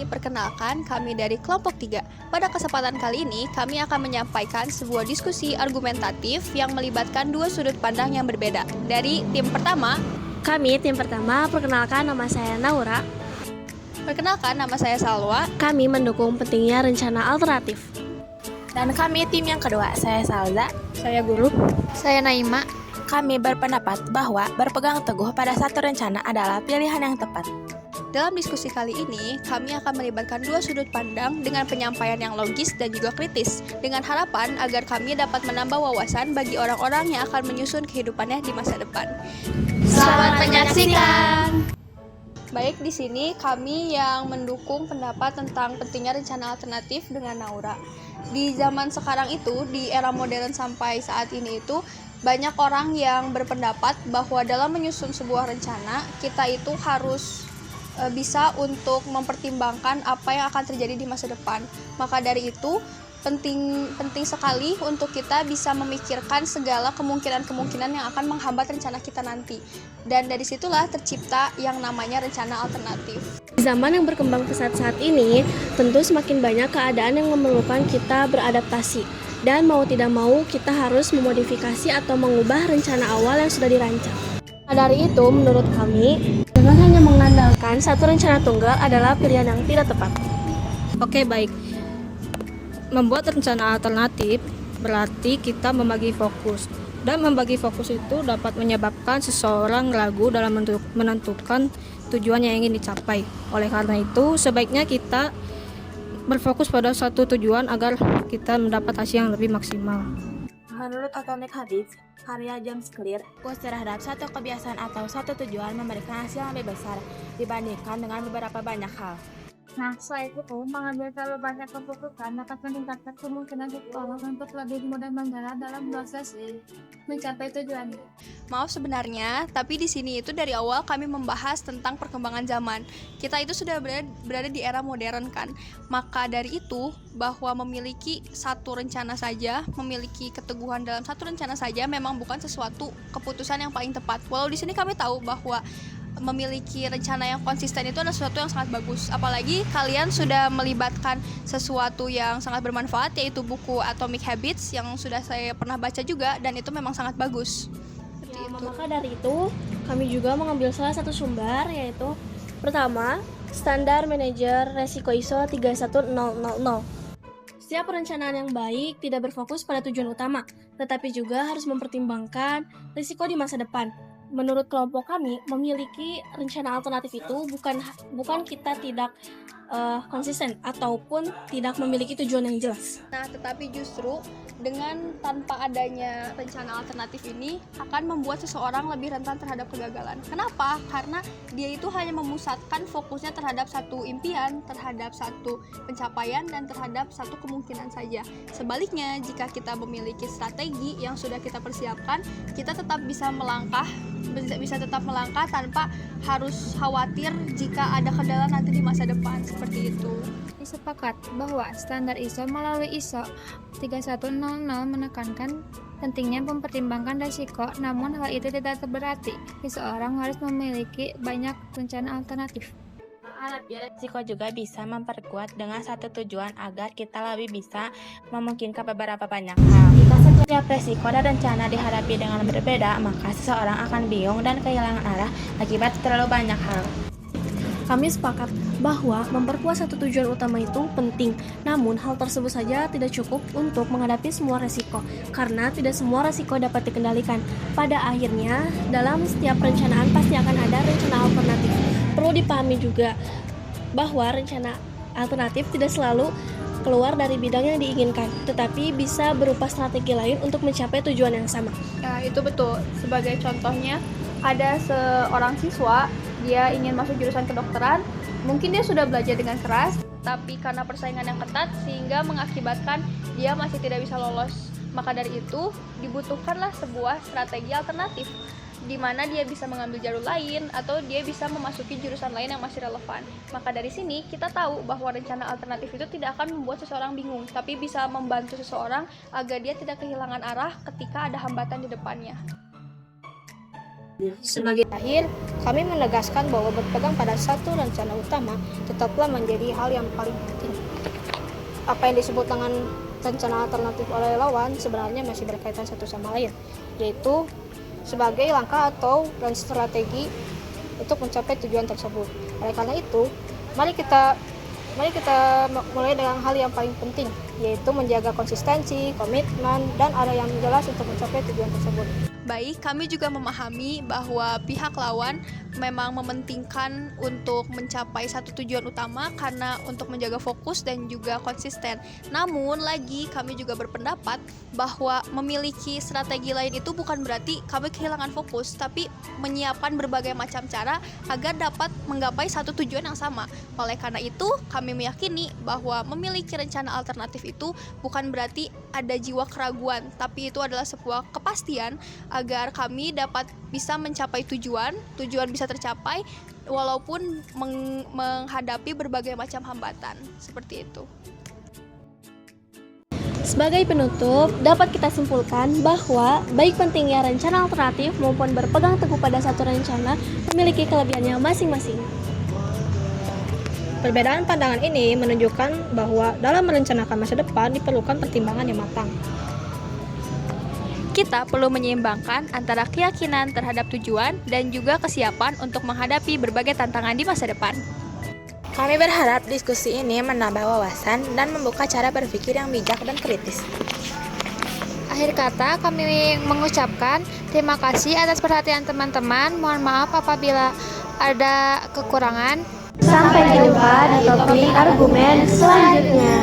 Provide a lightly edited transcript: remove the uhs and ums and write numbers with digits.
perkenalkan kami dari kelompok 3. Pada kesempatan kali ini, kami akan menyampaikan sebuah diskusi argumentatif yang melibatkan dua sudut pandang yang berbeda. Dari tim pertama, Tim pertama, perkenalkan nama saya Naura. perkenalkan nama saya Salwa. Kami mendukung pentingnya rencana alternatif. Dan kami tim yang kedua, saya Salza. Saya Guru. Saya Naima. Kami berpendapat bahwa berpegang teguh pada satu rencana adalah pilihan yang tepat. Dalam diskusi kali ini, kami akan melibatkan dua sudut pandang dengan penyampaian yang logis dan juga kritis, dengan harapan agar kami dapat menambah wawasan bagi orang-orang yang akan menyusun kehidupannya di masa depan. Selamat menyaksikan. Baik, di sini kami yang mendukung pendapat tentang pentingnya rencana alternatif dengan Naura. Di zaman sekarang itu, di era modern sampai saat ini itu, banyak orang yang berpendapat bahwa dalam menyusun sebuah rencana, kita itu harus bisa untuk mempertimbangkan apa yang akan terjadi di masa depan. Maka dari itu, penting sekali untuk kita bisa memikirkan segala kemungkinan-kemungkinan yang akan menghambat rencana kita nanti. Dan dari situlah tercipta yang namanya rencana alternatif. Di zaman yang berkembang pesat saat ini, tentu semakin banyak keadaan yang memerlukan kita beradaptasi. Dan mau tidak mau, kita harus memodifikasi atau mengubah rencana awal yang sudah dirancang. Dari itu, menurut kami, dengan hanya mengandalkan satu rencana tunggal adalah pilihan yang tidak tepat. Oke, baik. Membuat rencana alternatif berarti kita membagi fokus. Dan membagi fokus itu dapat menyebabkan seseorang ragu dalam menentukan tujuan yang ingin dicapai. Oleh karena itu, sebaiknya kita berfokus pada satu tujuan agar kita mendapat hasil yang lebih maksimal. Menurut Atomic Habits, karya James Clear, fokus terhadap satu kebiasaan atau satu tujuan memberikan hasil yang lebih besar dibandingkan dengan beberapa banyak hal. Nah, selain itu, mengambil terlalu banyak keputusan dapat meningkatkan kemungkinan seseorang untuk lebih mudah menyerah dalam proses mencapai tujuan. Maaf sebenarnya, tapi di sini itu dari awal kami membahas tentang perkembangan zaman. Kita itu sudah berada di era modern kan. Maka dari itu, bahwa memiliki satu rencana saja, memiliki keteguhan dalam satu rencana saja memang bukan sesuatu keputusan yang paling tepat. Walau di sini kami tahu bahwa memiliki rencana yang konsisten itu adalah sesuatu yang sangat bagus. Apalagi kalian sudah melibatkan sesuatu yang sangat bermanfaat, yaitu buku Atomic Habits yang sudah saya pernah baca juga, dan itu memang sangat bagus. Maka dari itu, kami juga mengambil salah satu sumber, yaitu pertama, Standar Manager Resiko ISO 31000. Setiap perencanaan yang baik tidak berfokus pada tujuan utama, tetapi juga harus mempertimbangkan risiko di masa depan. Menurut kelompok kami, memiliki rencana alternatif itu bukan kita tidak konsisten ataupun tidak memiliki tujuan yang jelas. Nah, tetapi justru dengan tanpa adanya rencana alternatif ini akan membuat seseorang lebih rentan terhadap kegagalan. Kenapa? Karena dia itu hanya memusatkan fokusnya terhadap satu impian, terhadap satu pencapaian, dan terhadap satu kemungkinan saja. Sebaliknya, jika kita memiliki strategi yang sudah kita persiapkan, kita tetap bisa melangkah tanpa harus khawatir jika ada kendala nanti di masa depan, seperti itu. Disepakat bahwa standar ISO melalui ISO 31000 menekankan pentingnya mempertimbangkan risiko, namun hal itu tidak berarti seseorang harus memiliki banyak rencana alternatif. Risiko juga bisa memperkuat dengan satu tujuan agar kita lebih bisa memungkinkan beberapa banyak hal. Jika setiap risiko dan rencana dihadapi dengan berbeda, maka seseorang akan bingung dan kehilangan arah akibat terlalu banyak hal. Kami sepakat bahwa memperkuat satu tujuan utama itu penting, namun hal tersebut saja tidak cukup untuk menghadapi semua resiko, karena tidak semua resiko dapat dikendalikan. Pada akhirnya, dalam setiap perencanaan pasti akan ada rencana alternatif. Perlu dipahami juga bahwa rencana alternatif tidak selalu keluar dari bidang yang diinginkan, tetapi bisa berupa strategi lain untuk mencapai tujuan yang sama. Ya, itu betul. Sebagai contohnya, ada seorang siswa, dia ingin masuk jurusan kedokteran. Mungkin dia sudah belajar dengan keras, tapi karena persaingan yang ketat sehingga mengakibatkan dia masih tidak bisa lolos. Maka dari itu, dibutuhkanlah sebuah strategi alternatif, di mana dia bisa mengambil jalur lain atau dia bisa memasuki jurusan lain yang masih relevan. Maka dari sini kita tahu bahwa rencana alternatif itu tidak akan membuat seseorang bingung, tapi bisa membantu seseorang agar dia tidak kehilangan arah ketika ada hambatan di depannya. Sebagai akhir, kami menegaskan bahwa berpegang pada satu rencana utama tetaplah menjadi hal yang paling penting. Apa yang disebut dengan rencana alternatif oleh lawan sebenarnya masih berkaitan satu sama lain, yaitu sebagai langkah atau strategi untuk mencapai tujuan tersebut. Oleh karena itu, mari kita mulai dengan hal yang paling penting, yaitu menjaga konsistensi, komitmen, dan arah yang jelas untuk mencapai tujuan tersebut. Baik, kami juga memahami bahwa pihak lawan memang mementingkan untuk mencapai satu tujuan utama karena untuk menjaga fokus dan juga konsisten. Namun lagi kami juga berpendapat bahwa memiliki strategi lain itu bukan berarti kami kehilangan fokus, tapi menyiapkan berbagai macam cara agar dapat menggapai satu tujuan yang sama. Oleh karena itu, kami meyakini bahwa memiliki rencana alternatif itu bukan berarti ada jiwa keraguan, tapi itu adalah sebuah kepastian agar kami dapat bisa mencapai tujuan bisa tercapai walaupun menghadapi berbagai macam hambatan, seperti itu. Sebagai penutup, dapat kita simpulkan bahwa baik pentingnya rencana alternatif maupun berpegang teguh pada satu rencana memiliki kelebihannya masing-masing. Perbedaan pandangan ini menunjukkan bahwa dalam merencanakan masa depan diperlukan pertimbangan yang matang. Kita perlu menyeimbangkan antara keyakinan terhadap tujuan dan juga kesiapan untuk menghadapi berbagai tantangan di masa depan. Kami berharap diskusi ini menambah wawasan dan membuka cara berpikir yang bijak dan kritis. Akhir kata, kami mengucapkan terima kasih atas perhatian teman-teman. Mohon maaf apabila ada kekurangan. Sampai jumpa di topik argumen selanjutnya.